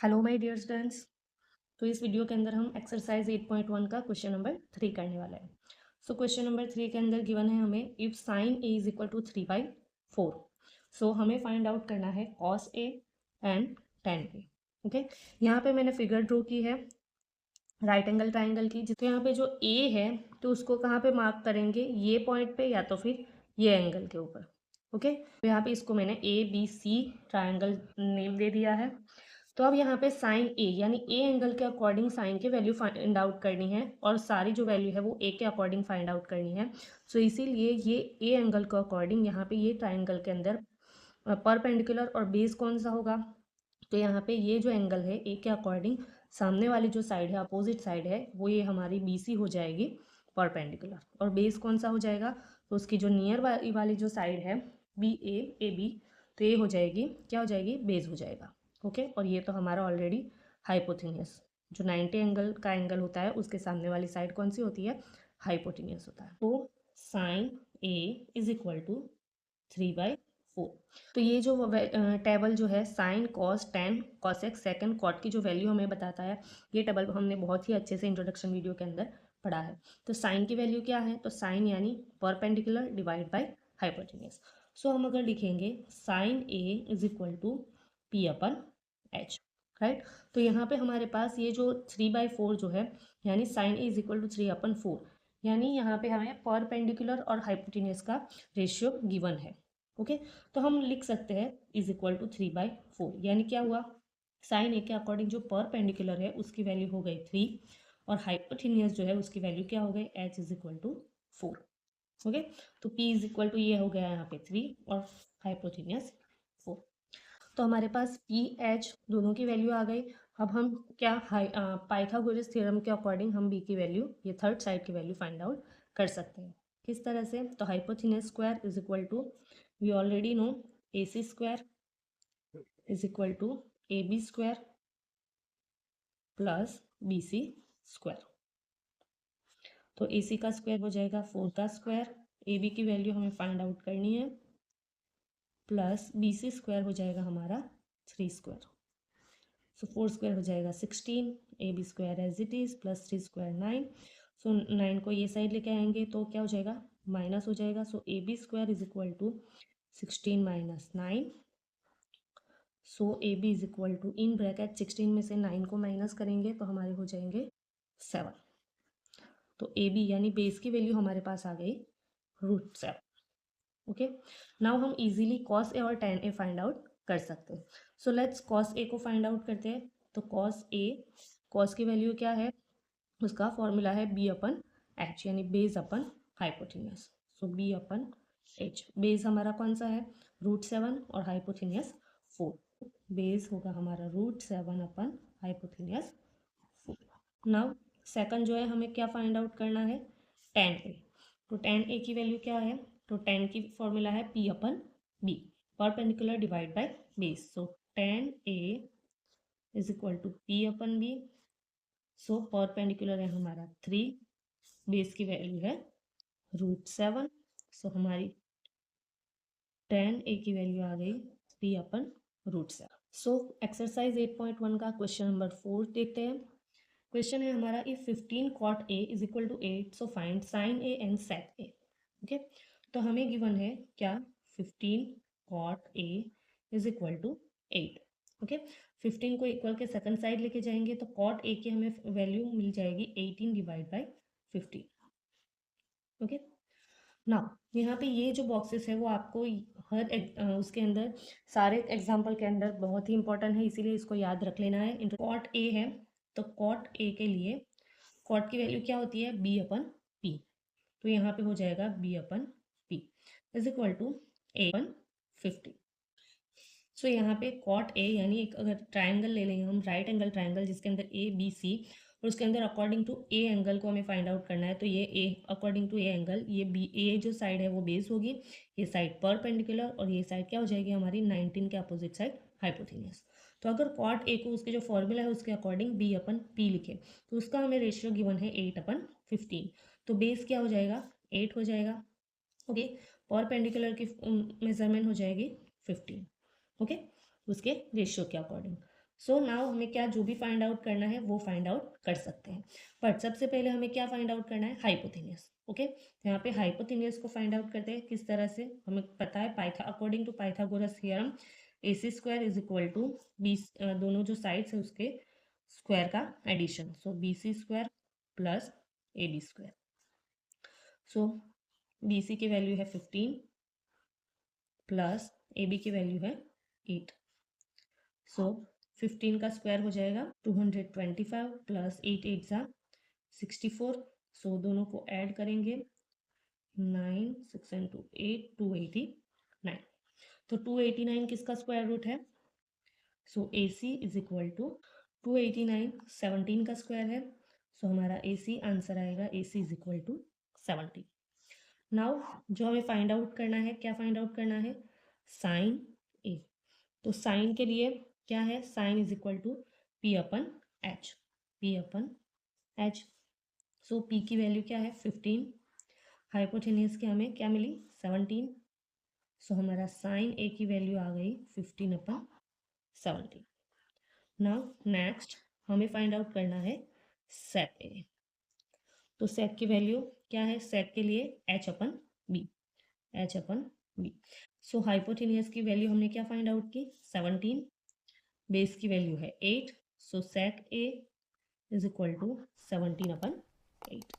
Hello my dear students. तो इस video के अंदर हम एक्सरसाइज 8.1 का क्वेश्चन नंबर 3 करने वाला है। सो क्वेश्चन नंबर 3 के अंदर गिवन है हमें if sine A is equal to 3/4। So हमें फाइंड आउट करना है cos A and tan A. Okay, यहाँ पे मैंने फिगर ड्रॉ की है राइट एंगल ट्राइंगल की। तो यहाँ पे जो ए है तो उसको कहाँ पे मार्क करेंगे, ये पॉइंट पे या तो फिर ये एंगल के ऊपर। ओके, तो यहाँ पे इसको मैंने A B C triangle name दे दिया है। तो अब यहाँ पे साइन ए यानी ए एंगल के अकॉर्डिंग साइन की वैल्यू फाइंड आउट करनी है और सारी जो वैल्यू है वो ए के अकॉर्डिंग फाइंड आउट करनी है। सो इसीलिए ये ए एंगल के अकॉर्डिंग यहाँ पे ये ट्राइंगल के अंदर परपेंडिकुलर और बेस कौन सा होगा। तो यहाँ पे ये जो एंगल है ए के अकॉर्डिंग सामने वाली जो साइड है अपोजिट साइड है वो ये हमारी बी सी हो जाएगी परपेंडिकुलर, और बेस कौन सा हो जाएगा, तो उसकी जो नियर वाली जो साइड है बी ए बी, तो ये हो जाएगी क्या हो जाएगी, बेस हो जाएगा। ओके, और ये तो हमारा ऑलरेडी हाइपोथेनियस जो 90 एंगल का एंगल होता है उसके सामने वाली साइड कौन सी होती है, हाइपोथेनियस होता है। तो sine A is equal to 3/4। तो ये जो टेबल जो है sine cos tan cosec second cot की जो वैल्यू हमें बताता है, ये टेबल हमने बहुत ही अच्छे से इंट्रोडक्शन वीडियो के अंदर पढ़ा है। तो साइन की वैल्यू क्या है, तो साइन यानी perpendicular divide by hypotenuse. So हम अगर लिखेंगे sine A is equal to P upon H, right. तो यहाँ पे हमारे पास ये जो 3/4 जो है यानी sine A is equal to 3/4, यानी यहाँ पे हमें परपेंडिकुलर और हाइपोटेन्यूज का रेशियो गिवन है। ओके, तो हम लिख सकते हैं इज इक्वल टू 3/4, यानी क्या हुआ, साइन ए के अकॉर्डिंग जो परपेंडिकुलर है उसकी वैल्यू हो गई 3 और हाइपोटेनियस जो है उसकी वैल्यू क्या हो गई, H is equal to 4। Okay, तो पी इज इक्वल टू ये हो गया यहाँ पे 3 और हाइपोटेनियस 4। तो हमारे पास पी एच दोनों की वैल्यू आ गई। अब हम क्या पाइथागोरस थ्योरम के अकॉर्डिंग हम बी की वैल्यू, ये थर्ड साइड की वैल्यू फाइंड आउट कर सकते हैं। किस तरह से, तो hypotenuse square is equal to, we already know, A C square is equal to A B square plus B C square. तो ए सी का स्क्वायर हो जाएगा 4 का स्क्वायर, ए बी की वैल्यू हमें फाइंड आउट करनी है, प्लस बी सी स्क्वायर हो जाएगा हमारा 3 स्क्वायर। सो 4 स्क्वायर हो जाएगा 16, A B square as it is plus 3 square 9। So 9 को ये साइड लेके आएंगे तो क्या हो जाएगा, माइनस हो जाएगा। So A B square is equal to 16 minus 9। So A B is equal to, in bracket 16 में से 9 को माइनस करेंगे तो हमारे हो जाएंगे 7। तो ए बी यानी बेस की वैल्यू हमारे पास आ गई √7। ओके, नाउ हम इजीली कॉस ए और टेन ए फाइंड आउट कर सकते हैं। सो लेट्स कॉस ए को फाइंड आउट करते हैं। तो कॉस ए, कॉस की वैल्यू क्या है, उसका फॉर्मूला है बी अपन एच यानी बेस अपन हाइपोथेनियस। सो बी अपन एच, बेस हमारा कौन सा है, √7 और हाइपोथेनियस 4। बेस होगा हमारा √7 अपन हाइपोथेनियस 4। नाउ सेकंड जो है हमें क्या फाइंड आउट करना है, टेन ए। तो टेन ए की वैल्यू क्या है, तो टेन की फॉर्मूला है P upon B, perpendicular divide by base. So tan A is equal to P upon B. So perpendicular है हमारा 3, बेस की वैल्यू है √7। सो हमारी टेन ए की वैल्यू आ गई पी अपन √7। सो एक्सरसाइज 8.1 का क्वेश्चन नंबर 4 देखते हैं। क्वेश्चन है हमारा if 15 cot a is equal to 8, so find sine A and sec A. Okay, तो हमें गिवन है क्या, 15 cot a is equal to 8। Okay, 15 को इक्वल के सेकंड साइड लेके जाएंगे तो cot a की हमें वैल्यू मिल जाएगी 18 डिवाइड बाई 15। ओके, नाउ यहाँ पे ये जो बॉक्सेस है वो आपको हर उसके अंदर सारे एग्जाम्पल के अंदर बहुत ही इंपॉर्टेंट है, इसीलिए इसको याद रख लेना है। कॉट ए है तो कॉट ए के लिए कॉट की वैल्यू क्या होती है, बी अपन पी। तो यहाँ पे हो जाएगा B upon P is equal to A upon 50। So यहाँ पे कॉट ए यानी एक अगर ट्राइंगल ले लेंगे हम, राइट एंगल ट्राइंगल जिसके अंदर ए बी सी, और उसके अंदर अकॉर्डिंग टू ए एंगल को हमें फाइंड आउट करना है। तो ये ए अकॉर्डिंग टू ए एंगल, ये बी ए जो साइड है वो बेस होगी, ये साइड परपेंडिकुलर, और ये साइड क्या हो जाएगी हमारी 19 के अपोजिट साइड हाइपोथेनियस। तो अगर कॉट ए को उसके जो फॉर्मूला है उसके अकॉर्डिंग बी अपन पी लिखे तो उसका हमें रेशियो गिवन है 8/15। तो बेस क्या हो जाएगा, 8 हो जाएगा। ओके, परपेंडिकुलर की मेजरमेंट हो जाएगी 15। ओके, उसके रेशियो के अकॉर्डिंग। सो नाउ हमें क्या जो भी फाइंड आउट करना है वो फाइंड आउट कर सकते हैं, बट सबसे पहले हमें क्या फाइंड आउट करना है, हाइपोथेनियस। ओके, यहाँ पे हाइपोथेनियस को फाइंड आउट करते हैं किस तरह से, हमें पता है according to Pythagoras theorem AC square is equal to B, दोनों जो साइड्स है उसके स्क्वायर का addition, so BC square plus AB square. So BC की वैल्यू है 15 प्लस AB की वैल्यू है 8, सो 15 का स्क्वायर हो जाएगा 225 प्लस 8 8 सा 64, सो दोनों को ऐड करेंगे 9 6 एंड 2 8 289, तो 289 किसका स्क्वायर रूट है, so AC is equal to 289 17 का स्क्वायर है, सो हमारा AC आंसर आएगा AC is equal to 17। Now जो हमें फाइंड आउट करना है, क्या फाइंड आउट करना है, साइन A। तो साइन के लिए क्या है, sine is equal to P upon H, P upon H। So P की वैल्यू क्या है 15, हाइपोटेनियस की हमें क्या मिली 17, सो हमारा साइन A की वैल्यू आ गई 15 अपन 17। नाउ नेक्स्ट हमें फाइंड आउट करना है सेक A। तो सेक की वैल्यू क्या है, सेक के लिए H अपन B, H अपन B। सो हाइपोटेनियस की वैल्यू हमने क्या फाइंड आउट की 17, बेस की वैल्यू है 8, so sec A is equal to 17 upon 8।